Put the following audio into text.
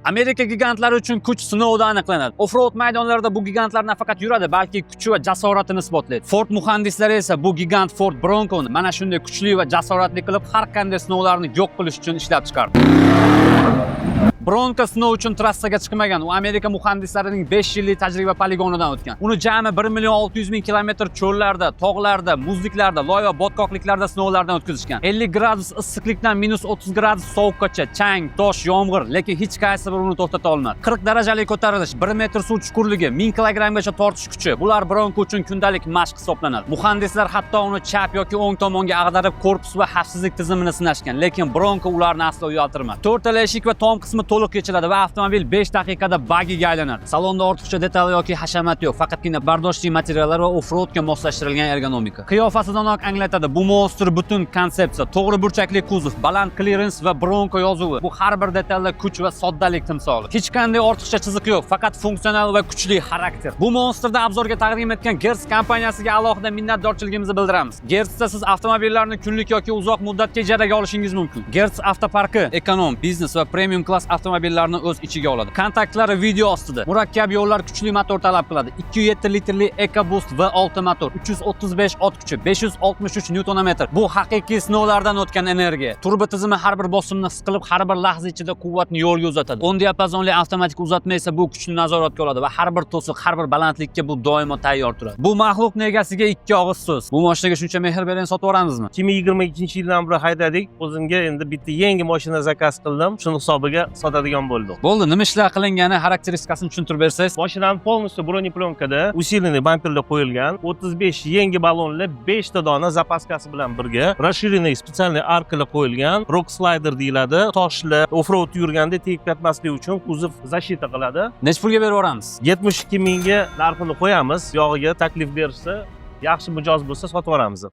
Amerika gigantlari uchun kuch sinovda aniqlanadi. Offroad maydonlarida bu gigantlar nafaqat yuradi, balki kuchi va jasoratini isbotlaydi. Ford muhandislari esa bu gigant Ford Bronconi mana shunday kuchli va jasoratli qilib har qanday sinovlarni yo'q qilish uchun ishlab chiqardi. Bronco sinov uchun trassaga chiqmagan. U Amerika muhandislarining 5 yillik tajriba poligonidan o'tgan. Uni jami 1.600.000 kilometr cho'llarda, tog'larda, muzliklarda, loy va botqoqliklarda sinovlardan o'tkazishgan. 50 gradus issiqlikdan -30 gradus sovuqgacha, chang, tosh, yomg'ir, lekin hech qaysi biri uni to'xtata olmadi. 40 darajalik ko'tarilish, 1 metr suv chuqurligi, 1000 kilogrammgacha tortish kuchi. Bular Bronco uchun kundalik mashq hisoblanadi. Muhandislar hatto uni chap yoki o'ng tomonga ag'darib, korpus va xavfsizlik tizimini sinashgan, lekin Bronco ularni aslo uyaltirmadi. 4 tala eshik va tom qismi to'liq yechiladi va avtomobil 5 daqiqada bagiga aylanadi. Salonda ortiqcha detal yoki hashamat yo'q, faqatgina bardoshli materiallar va offroadga moslashtirilgan ergonomika. Qiyofasidan anglatadi. Bu monster butun konsepsiya, to'g'ri burchakli kuzov, baland clearance va Bronco yozuvi. Bu har bir detalda kuch va soddalik timsoli. Hech qanday ortiqcha chiziq yo'q, faqat funksional va kuchli xarakter. Bu monsterda obzorga taqdim etgan Gertz kompaniyasiga alohida minnatdorchiligimizni bildiramiz. Gertzda siz avtomobillarni kunlik yoki uzoq muddatga ijaraga olishingiz mumkin. Gertz avtoparki ekonom, biznes va premium klass avtomobillarni o'z ichiga oladi. Kontaktlari video ostida. Murakkab yo'llar kuchli motor talab qiladi. 2.7 litrli EcoBoost V6 motor, 335 ot kuchi, 563 Nm. Bu haqiqiy sinovlardan o'tgan energiya. Turbo tizimi har bir bosimni his qilib, har bir lahza ichida quvvatni yo'lga uzatadi. 10 diapazonli avtomatik uzatma esa bu kuchni nazoratga oladi va har bir to'siq, har bir balandlikka bu doimo tayyor turadi. Bu maxluqning egasiga ikki og'iz so'z. Bu mashinaga shuncha mehr berib sotib yuboramizmi? 2022-yildan beri haydadik. O'zimga endi bitta yangi mashina zakaz qildim. Shuni hisobiga sotadigan bo'ldim. Bo'ldi, nima ishlar qilingani, xarakteristikasini tushuntirib bersangiz. Mashinam полностью broneplonkada, усиленный bamperlar qo'yilgan, 35 yangi ballonli 5 ta dona zapaskasi bilan birga, расширенный специальный arkalar qo'yilgan, rock slider deyiladi. Toshlar offroad yurganda tegib ketmaslik uchun kuzov защита qiladi. Nech pulga berib yuboramiz? 72 mingga narxini qo'yamiz. Yog'iga taklif bersa, yaxshi mijoz bo'lsa sotib yuboramiz.